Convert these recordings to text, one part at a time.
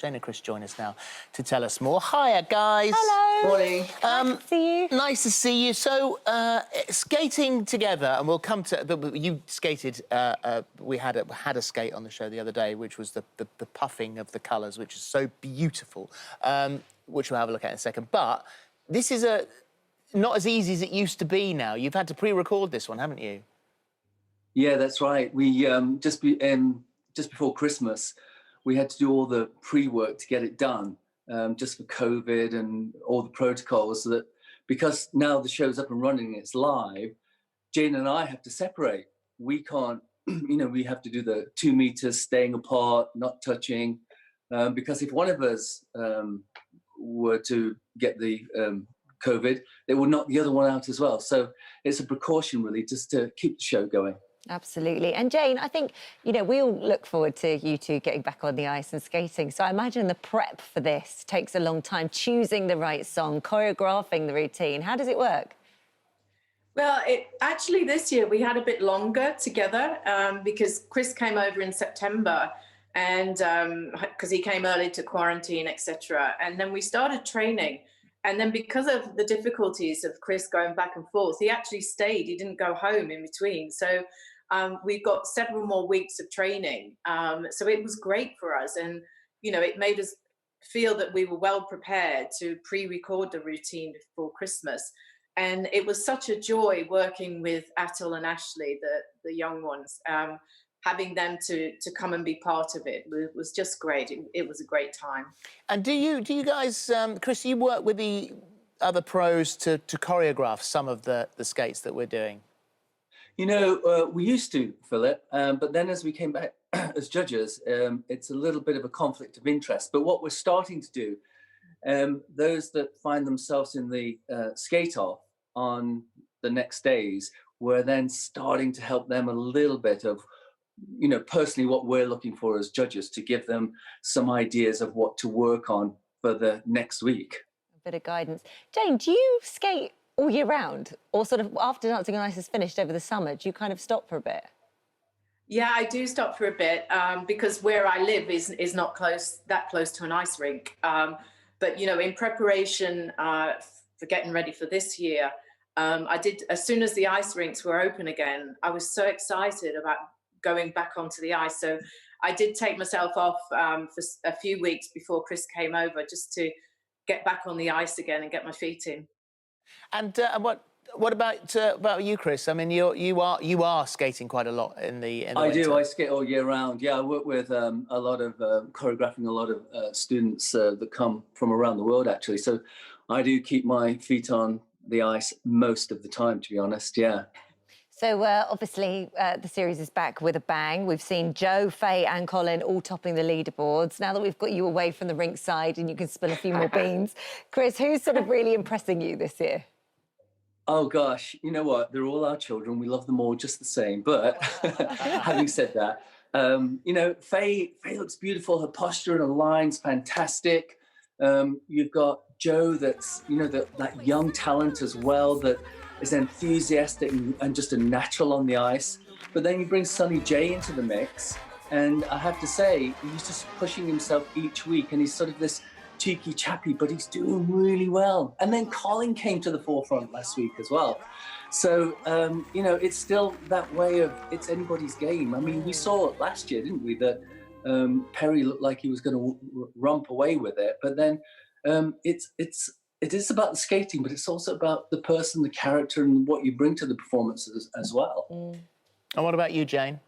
Jayne and Chris join us now to tell us more. Hiya, guys. Hello. Morning. Nice to see you. Nice to see you. So, skating together, and we'll come to... You skated... we had a skate on the show the other day, which was the puffing of the colours, which is so beautiful, which we'll have a look at in a second. But this is not as easy as it used to be now. You've had to pre-record this one, haven't you? Yeah, that's right. We just before Christmas, we had to do all the pre-work to get it done, just for COVID and all the protocols. So that because now the show's up and running, it's live. Jayne and I have to separate. We can't, we have to do the 2 meters, staying apart, not touching, because if one of us were to get the COVID, it would knock the other one out as well. So it's a precaution, really, just to keep the show going. Absolutely. And Jayne, I think, we all look forward to you two getting back on the ice and skating. So I imagine the prep for this takes a long time, choosing the right song, choreographing the routine. How does it work? Well, actually this year we had a bit longer together because Chris came over in September and because he came early to quarantine, etc. And then we started training. And then because of the difficulties of Chris going back and forth, he actually stayed. He didn't go home in between. So we've got several more weeks of training. So it was great for us. And, it made us feel that we were well prepared to pre-record the routine before Christmas. And it was such a joy working with Atul and Ashley, the young ones. Having them to come and be part of it was just great. It was a great time. And do you guys, Chris, you work with the other pros to choreograph some of the skates that we're doing? We used to, Philip, but then as we came back as judges, it's a little bit of a conflict of interest. But what we're starting to do, those that find themselves in the skate-off on the next days, we're then starting to help them a little bit of personally what we're looking for as judges, to give them some ideas of what to work on for the next week. A bit of guidance. Jayne, do you skate all year round, or sort of after Dancing on Ice is finished over the summer, do you kind of stop for a bit? Yeah, I do stop for a bit because where I live is not that close to an ice rink. But in preparation for getting ready for this year, I did, as soon as the ice rinks were open again, I was so excited about going back onto the ice. So I did take myself off for a few weeks before Chris came over, just to get back on the ice again and get my feet in. And what about you, Chris? I mean, you are skating quite a lot in the I do. I skate all year round. Yeah, I work with a lot of choreographing a lot of students that come from around the world, actually. So I do keep my feet on the ice most of the time, to be honest. Yeah. So, obviously, the series is back with a bang. We've seen Joe, Faye and Colin all topping the leaderboards. Now that we've got you away from the rink side and you can spill a few more beans, Chris, who's sort of really impressing you this year? Oh, gosh, you know what? They're all our children. We love them all just the same. But having said that, Faye looks beautiful. Her posture and her line's fantastic. You've got Joe that's, that young talent as well, that is enthusiastic and just a natural on the ice. But then you bring Sonny J into the mix, and I have to say, he's just pushing himself each week, and he's sort of this cheeky chappy, but he's doing really well. And then Colin came to the forefront last week as well. So, it's still that way of, it's anybody's game. I mean, we saw it last year, didn't we, that Perry looked like he was going to romp away with it, but then it is about the skating, but it's also about the person, the character, and what you bring to the performances as well. And what about you, Jayne?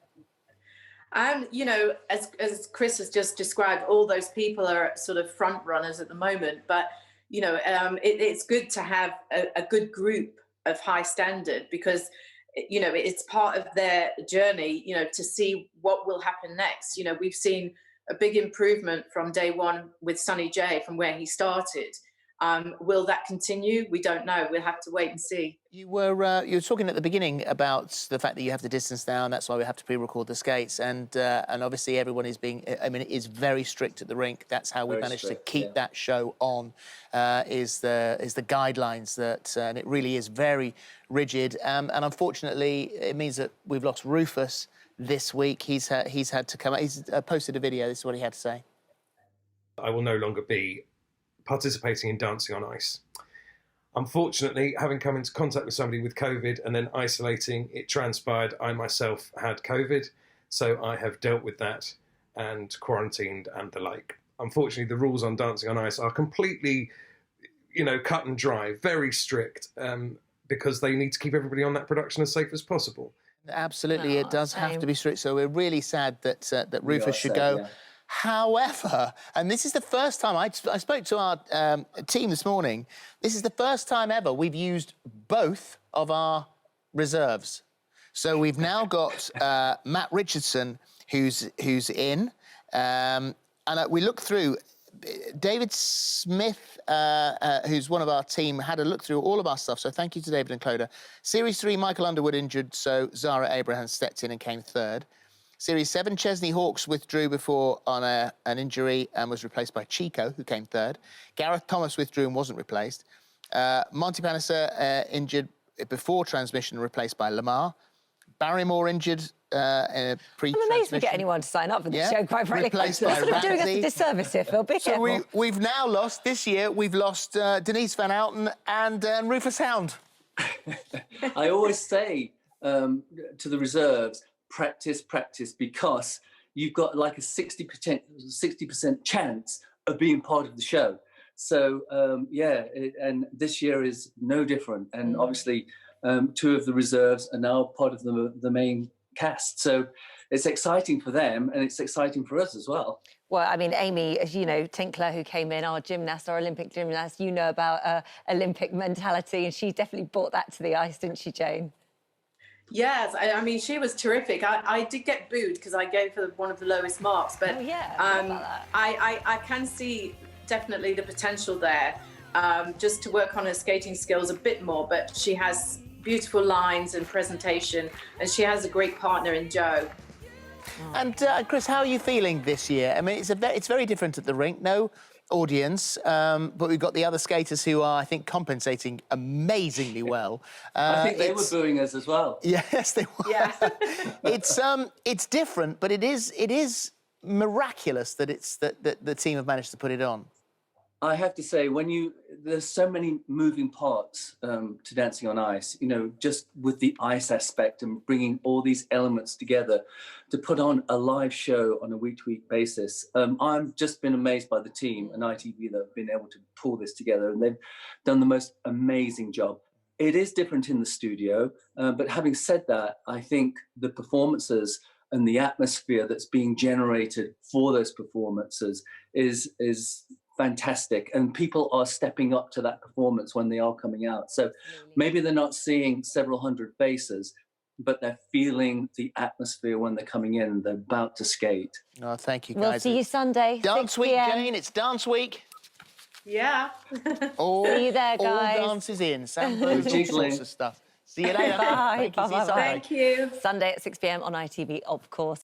As Chris has just described, all those people are sort of front runners at the moment. But, it's good to have a good group of high standard because, it's part of their journey, to see what will happen next. We've seen a big improvement from day one with Sonny J from where he started. Will that continue? We don't know. We'll have to wait and see. You were talking at the beginning about the fact that you have the distance now, and that's why we have to pre-record the skates. And obviously everyone is being, it is very strict at the rink. That's how we managed to keep that show on. Is the guidelines that, and it really is very rigid. And unfortunately, it means that we've lost Rufus this week. He's had to come out. He's posted a video. This is what he had to say. I will no longer be participating in Dancing on Ice. Unfortunately, having come into contact with somebody with COVID and then isolating, it transpired I myself had COVID, so I have dealt with that and quarantined and the like. Unfortunately, the rules on Dancing on Ice are completely, cut and dry, very strict, because they need to keep everybody on that production as safe as possible. Absolutely, it does have to be strict. So we're really sad that that Rufus should go. Yeah. However, and this is the first time I spoke to our team this morning. This is the first time ever we've used both of our reserves. So we've now got Matt Richardson, who's in, and we look through. David Smith, who's one of our team, had a look through all of our stuff, so thank you to David and Clodagh. Series 3, Michael Underwood injured, so Zara Abraham stepped in and came third. Series 7, Chesney Hawkes withdrew before on an injury and was replaced by Chico, who came third. Gareth Thomas withdrew and wasn't replaced. Monty Panesar injured before transmission, replaced by Lamar. Barrymore injured in a pre-transmission. I'm amazed we get anyone to sign up for this show, quite frankly. Replaced You're by sort of doing us Ramsey. a disservice here, Phil. Be So careful. we've now lost, this year, we've lost Denise Van Outen and Rufus Hound. I always say to the reserves, practice, because you've got like a 60% chance of being part of the show. So, and this year is no different. And obviously, 2 of the reserves are now part of the main cast. So it's exciting for them and it's exciting for us as well. Well, I mean, Amy, as you know, Tinkler, who came in, our gymnast, our Olympic gymnast, you know about Olympic mentality, and she definitely brought that to the ice, didn't she, Jayne? Yes, I mean, she was terrific. I did get booed because I gave her one of the lowest marks, but I can see definitely the potential there, just to work on her skating skills a bit more, but she has beautiful lines and presentation, and she has a great partner in Joe. And Chris, how are you feeling this year? I mean, it's very different at the rink. No audience, but we've got the other skaters who are, I think, compensating amazingly well. I think they were booing us as well. Yes, they were. Yeah. It's different, but it is miraculous that that the team have managed to put it on. I have to say, there's so many moving parts to Dancing on Ice, just with the ice aspect and bringing all these elements together to put on a live show on a week-to-week basis. I've just been amazed by the team and ITV that have been able to pull this together, and they've done the most amazing job. It is different in the studio, but having said that, I think the performances and the atmosphere that's being generated for those performances is fantastic, and people are stepping up to that performance when they are coming out. So maybe they're not seeing several hundred faces, but they're feeling the atmosphere when they're coming in and they're about to skate. Oh, thank you, guys. We'll see you Sunday. Dance 6 week, p.m. Jayne. It's dance week. Yeah. See you there, guys. All dances in, samba, all sorts of stuff. See you later. Bye. Thank you. See you Bye-bye. Sunday. Thank you. Sunday at 6 p.m. on ITV, of course.